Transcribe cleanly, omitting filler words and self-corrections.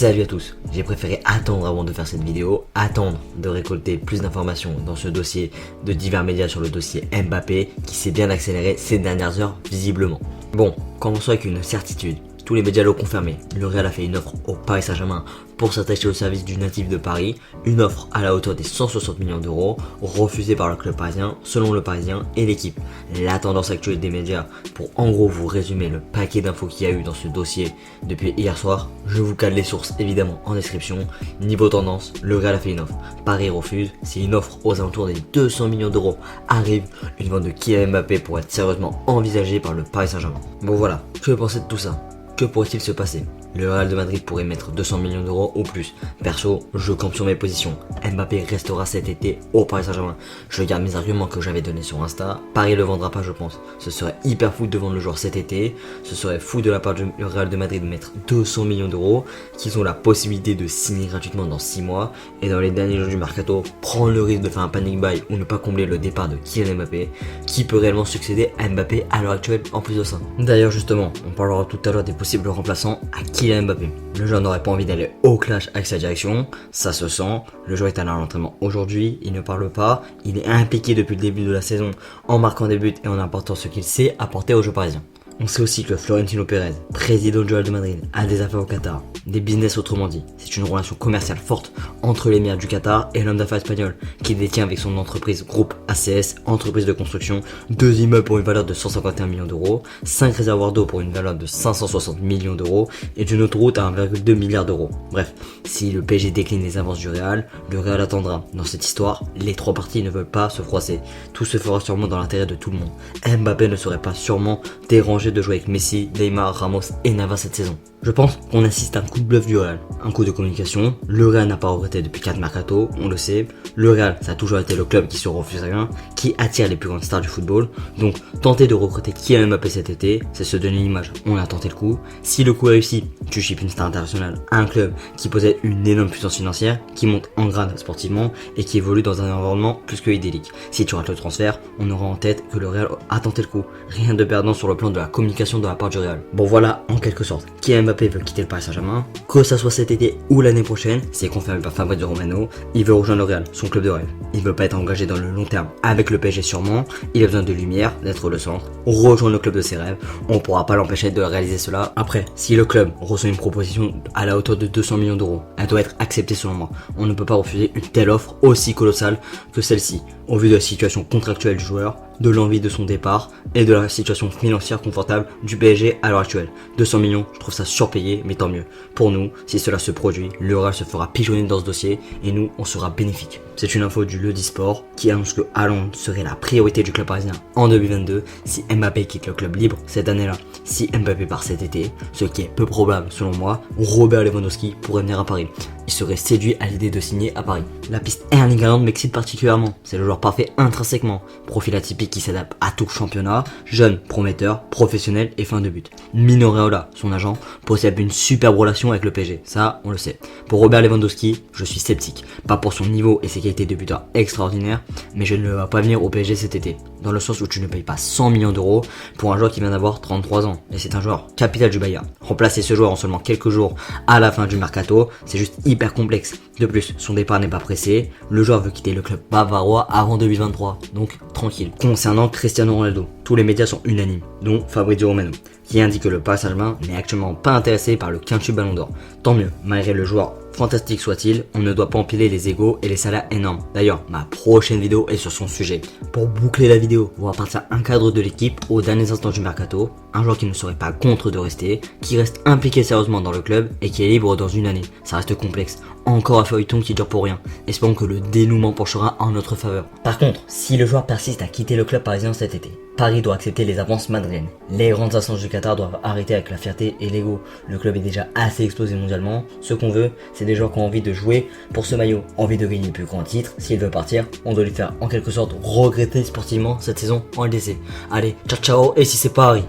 Salut à tous, j'ai préféré attendre avant de faire cette vidéo, attendre de récolter plus d'informations dans ce dossier de divers médias sur le dossier Mbappé qui s'est bien accéléré ces dernières heures visiblement. Bon, commençons avec une certitude. Tous les médias l'ont confirmé, le Real a fait une offre au Paris Saint-Germain pour s'attacher au service du natif de Paris, une offre à la hauteur des 160 millions d'euros, refusée par le club parisien, selon le Parisien et l'équipe. La tendance actuelle des médias, pour en gros vous résumer le paquet d'infos qu'il y a eu dans ce dossier depuis hier soir, je vous cale les sources évidemment en description. Niveau tendance, le Real a fait une offre, Paris refuse, c'est une offre aux alentours des 200 millions d'euros. Arrive une vente de Kylian Mbappé pour être sérieusement envisagée par le Paris Saint-Germain. Bon voilà, que pensez de tout ça? Que pourrait-il se passer? Le Real de Madrid pourrait mettre 200 millions d'euros ou plus. Perso, je campe sur mes positions. Mbappé restera cet été au Paris Saint-Germain. Je garde mes arguments que j'avais donnés sur Insta. Paris le vendra pas, je pense. Ce serait hyper fou de vendre le joueur cet été. Ce serait fou de la part du Real de Madrid de mettre 200 millions d'euros, qu'ils ont la possibilité de signer gratuitement dans 6 mois. Et dans les derniers jours du mercato, prendre le risque de faire un panic buy ou ne pas combler le départ de Kylian Mbappé, qui peut réellement succéder à Mbappé à l'heure actuelle en plus de ça. D'ailleurs justement, on parlera tout à l'heure des possibles remplaçants à Kylian Mbappé. Le joueur n'aurait pas envie d'aller au clash avec sa direction, ça se sent. Le joueur est allé à l'entraînement aujourd'hui, il ne parle pas, il est impliqué depuis le début de la saison en marquant des buts et en apportant ce qu'il sait apporter au jeu parisien. On sait aussi que Florentino Pérez, président du Real de Madrid, a des affaires au Qatar, des business autrement dit. C'est une relation commerciale forte entre l'émir du Qatar et l'homme d'affaires espagnol qui détient avec son entreprise groupe ACS, entreprise de construction, 2 immeubles pour une valeur de 151 millions d'euros, 5 réservoirs d'eau pour une valeur de 560 millions d'euros et d'une autoroute à 1,2 milliard d'euros. Bref, si le PSG décline les avances du Real, le Real attendra. Dans cette histoire, les trois parties ne veulent pas se froisser. Tout se fera sûrement dans l'intérêt de tout le monde. Mbappé ne serait pas sûrement dérangé de jouer avec Messi, Neymar, Ramos et Navas cette saison. Je pense qu'on assiste à un coup de bluff du Real, un coup de communication. Le Real n'a pas regretté depuis 4 mercato, on le sait. Le Real, ça a toujours été le club qui se refuse rien, qui attire les plus grandes stars du football. Donc, tenter de recruter Kylian Mbappé cet été, c'est se donner l'image. On a tenté le coup. Si le coup réussit, tu shippes une star internationale à un club qui possède une énorme puissance financière, qui monte en grade sportivement et qui évolue dans un environnement plus que idyllique. Si tu rates le transfert, on aura en tête que le Real a tenté le coup. Rien de perdant sur le plan de la communication de la part du Real. Bon voilà, en quelque sorte, Kylian Mbappé veut quitter le Paris Saint-Germain, que ça soit cet été ou l'année prochaine, c'est confirmé par Fabrizio Romano, il veut rejoindre le Real, son club de rêve. Il veut pas être engagé dans le long terme avec le PSG sûrement, il a besoin de lumière, d'être le centre, rejoindre le club de ses rêves, on pourra pas l'empêcher de réaliser cela. Après, si le club reçoit une proposition à la hauteur de 200 millions d'euros, elle doit être acceptée selon moi. On ne peut pas refuser une telle offre aussi colossale que celle-ci, au vu de la situation contractuelle du joueur, de l'envie de son départ et de la situation financière confortable du PSG à l'heure actuelle. 200 millions, je trouve ça surpayé, mais tant mieux. Pour nous, si cela se produit, le Real se fera pigeonner dans ce dossier et nous, on sera bénéfique. C'est une info du Ludi Sport qui annonce que Haaland serait la priorité du club parisien en 2022 si Mbappé quitte le club libre cette année-là. Si Mbappé part cet été, ce qui est peu probable selon moi, Robert Lewandowski pourrait venir à Paris. Il serait séduit à l'idée de signer à Paris. La piste Erling Haaland m'excite particulièrement. C'est le joueur parfait intrinsèquement. Profil atypique qui s'adapte à tout championnat, jeune, prometteur, professionnel et fin de but. Mino Raiola, son agent, possède une superbe relation avec le PSG. Ça, on le sait. Pour Robert Lewandowski, je suis sceptique. Pas pour son niveau et ses qualités de buteur extraordinaires, mais je ne le vois pas venir au PSG cet été. Dans le sens où tu ne payes pas 100 millions d'euros pour un joueur qui vient d'avoir 33 ans. Et c'est un joueur capital du Bayern. Remplacer ce joueur en seulement quelques jours à la fin du mercato, c'est juste hyper complexe. De plus, son départ n'est pas pressé. Le joueur veut quitter le club bavarois avant 2023. Donc, tranquille. Concernant Cristiano Ronaldo, tous les médias sont unanimes, dont Fabrizio Romano, qui indique que le Paris Saint-Germain n'est actuellement pas intéressé par le quintuple Ballon d'Or. Tant mieux, malgré le joueur fantastique soit-il, on ne doit pas empiler les égos et les salaires énormes. D'ailleurs, ma prochaine vidéo est sur son sujet. Pour boucler la vidéo, on va partir un cadre de l'équipe aux derniers instants du mercato, un joueur qui ne serait pas contre de rester, qui reste impliqué sérieusement dans le club et qui est libre dans une année. Ça reste complexe. Encore un feuilleton qui dure pour rien. Espérons que le dénouement penchera en notre faveur. Par contre, si le joueur persiste à quitter le club parisien cet été, Paris doit accepter les avances madrilènes. Les grandes instances du Qatar doivent arrêter avec la fierté et l'ego. Le club est déjà assez explosé mondialement. Ce qu'on veut, c'est des joueurs qui ont envie de jouer pour ce maillot, envie de gagner le plus grand titre. S'il veut partir, on doit lui faire en quelque sorte regretter sportivement cette saison en LDC. Allez, ciao ciao, et si c'est Paris.